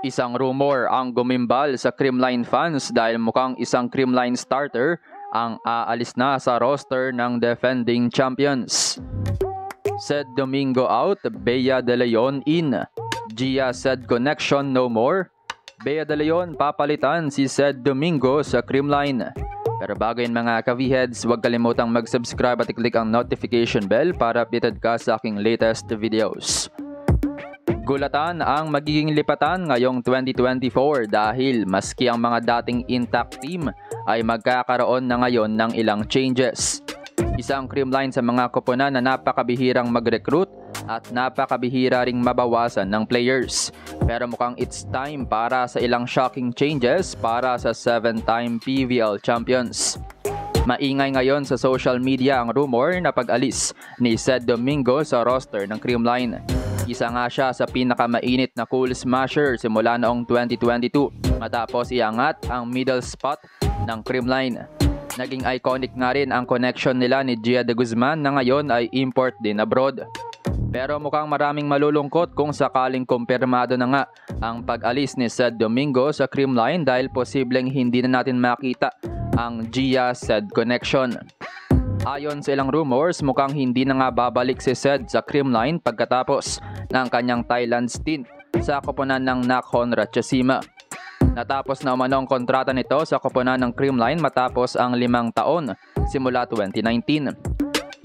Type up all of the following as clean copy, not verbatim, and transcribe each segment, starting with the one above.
Isang rumor ang gumimbal sa Creamline fans dahil mukhang isang Creamline starter ang aalis na sa roster ng defending champions. Said Domingo out, Bea De Leon in. Gia said connection no more. Bea De Leon papalitan si Said Domingo sa Creamline. Pero bago yun mga ka-V-heads, huwag kalimutang mag-subscribe at i-click ang notification bell para updated ka sa aking latest videos. Gulatan ang magiging lipatan ngayong 2024 dahil maski ang mga dating intact team ay magkakaroon na ngayon ng ilang changes. Isang Creamline sa mga koponan na napakabihirang mag-recruit at napakabihira ring mabawasan ng players. Pero mukhang it's time para sa ilang shocking changes para sa 7-time PVL champions. Maingay ngayon sa social media ang rumor na pag-alis ni Said Domingo sa roster ng Creamline. Isa nga siya sa pinakamainit na cool smasher simula noong 2022 matapos iangat ang middle spot ng Creamline. Naging iconic nga rin ang connection nila ni Gia de Guzman na ngayon ay import din abroad. Pero mukhang maraming malulungkot kung sakaling kumpirmado na nga ang pag-alis ni Said Domingo sa Creamline dahil posibleng hindi na natin makita ang Gia-Said connection. Ayon sa ilang rumors, mukhang hindi na nga babalik si Said sa Creamline pagkatapos ng kanyang Thailand stint sa koponan ng Nakhon Ratchasima. Natapos na umano ang kontrata nito sa koponan ng Creamline matapos ang 5 taon simula 2019.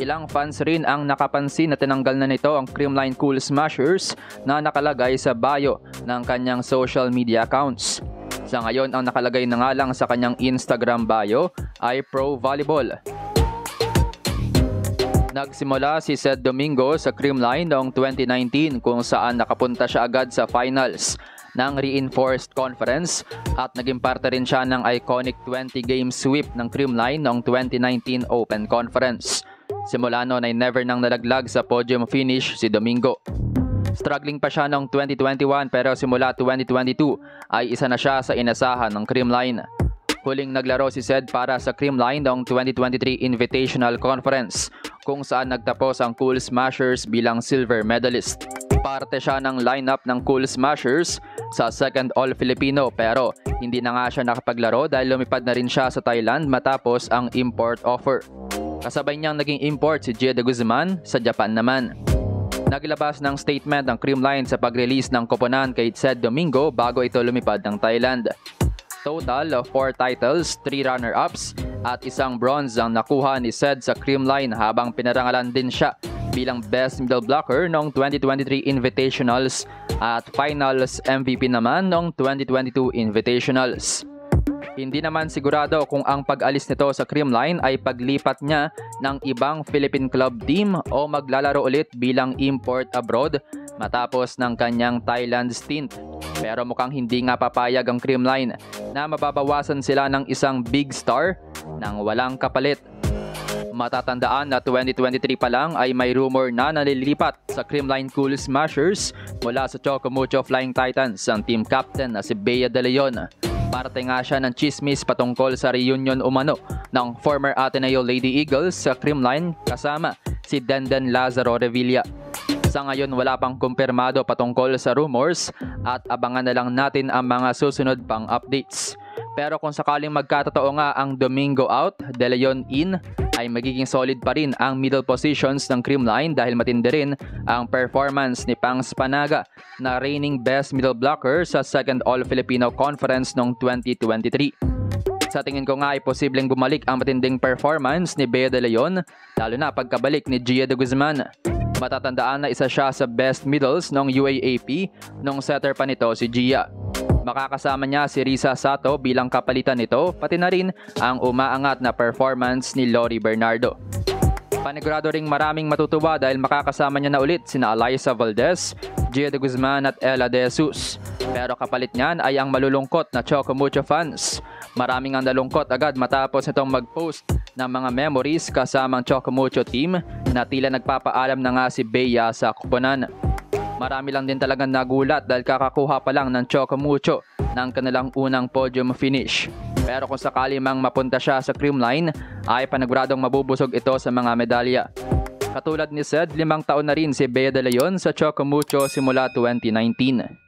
Ilang fans rin ang nakapansin na tinanggal na nito ang Creamline Cool Smashers na nakalagay sa bio ng kanyang social media accounts. Sa ngayon, ang nakalagay na nga lang sa kanyang Instagram bio ay Pro Volleyball. Nagsimula si Said Domingo sa Creamline noong 2019 kung saan nakapunta siya agad sa finals ng Reinforced Conference at naging parte rin siya ng iconic 20-game sweep ng Creamline noong 2019 Open Conference. Simula noon ay never nang nalaglag sa podium finish si Domingo. Struggling pa siya noong 2021 pero simula 2022 ay isa na siya sa inasahan ng Creamline. Huling naglaro si Said para sa Creamline noong 2023 Invitational Conference kung saan nagtapos ang Cool Smashers bilang silver medalist. Parte siya ng lineup ng Cool Smashers sa second All-Filipino pero hindi na nga siya nakapaglaro dahil lumipad na rin siya sa Thailand matapos ang import offer. Kasabay niyang naging import si Gia de Guzman sa Japan naman. Naglabas ng statement ang Creamline sa pag-release ng koponan kay Said Domingo bago ito lumipad ng Thailand. Total of 4 titles, 3 runner-ups at isang bronze ang nakuha ni Said sa Creamline habang pinarangalan din siya bilang Best Middle Blocker noong 2023 Invitationals at Finals MVP naman noong 2022 Invitationals. Hindi naman sigurado kung ang pag-alis nito sa Creamline ay paglipat niya ng ibang Philippine club team o maglalaro ulit bilang import abroad matapos ng kanyang Thailand stint. Pero mukhang hindi nga papayag ang Creamline na mababawasan sila ng isang big star nang walang kapalit. Matatandaan na 2023 pa lang ay may rumor na nalilipat sa Creamline Cool Smashers mula sa Chocomucho Flying Titans ang team captain na si Bea De Leon. Parte nga siya ng chismis patungkol sa reunion umano ng former Ateneo Lady Eagles sa Creamline kasama si Denden Lazaro Revilla. Sa ngayon wala pang kumpirmado patungkol sa rumors at abangan na lang natin ang mga susunod pang updates. Pero kung sakaling magkatotoo nga ang Domingo out, De Leon in, ay magiging solid pa rin ang middle positions ng Creamline dahil matindi rin ang performance ni Pangs Panaga na reigning best middle blocker sa second All-Filipino Conference noong 2023. Sa tingin ko nga ay posibleng bumalik ang matinding performance ni Bea De Leon lalo na pagkabalik ni Gia de Guzman. Matatandaan na isa siya sa best middles ng UAAP nung setter pa nito si Gia. Makakasama niya si Risa Sato bilang kapalitan nito pati na rin ang umaangat na performance ni Lori Bernardo. Panigurado ring maraming matutuwa dahil makakasama niya na ulit sina Alyssa Valdez, Gia de Guzman at Ella De Jesus. Pero kapalit niyan ay ang malulungkot na Chocomucho fans. Maraming ang nalungkot agad matapos itong mag-post ng mga memories kasamang Chocomucho team na tila nagpapaalam na nga si Bea sa koponan. Marami lang din talagang nagulat dahil kakakuha pa lang ng Chocomucho ng kanilang unang podium finish. Pero kung sakali mang mapunta siya sa Creamline, ay paniguradong mabubusog ito sa mga medalya. Katulad ni Said, 5 taon na rin si Bea De Leon sa Chocomucho simula 2019.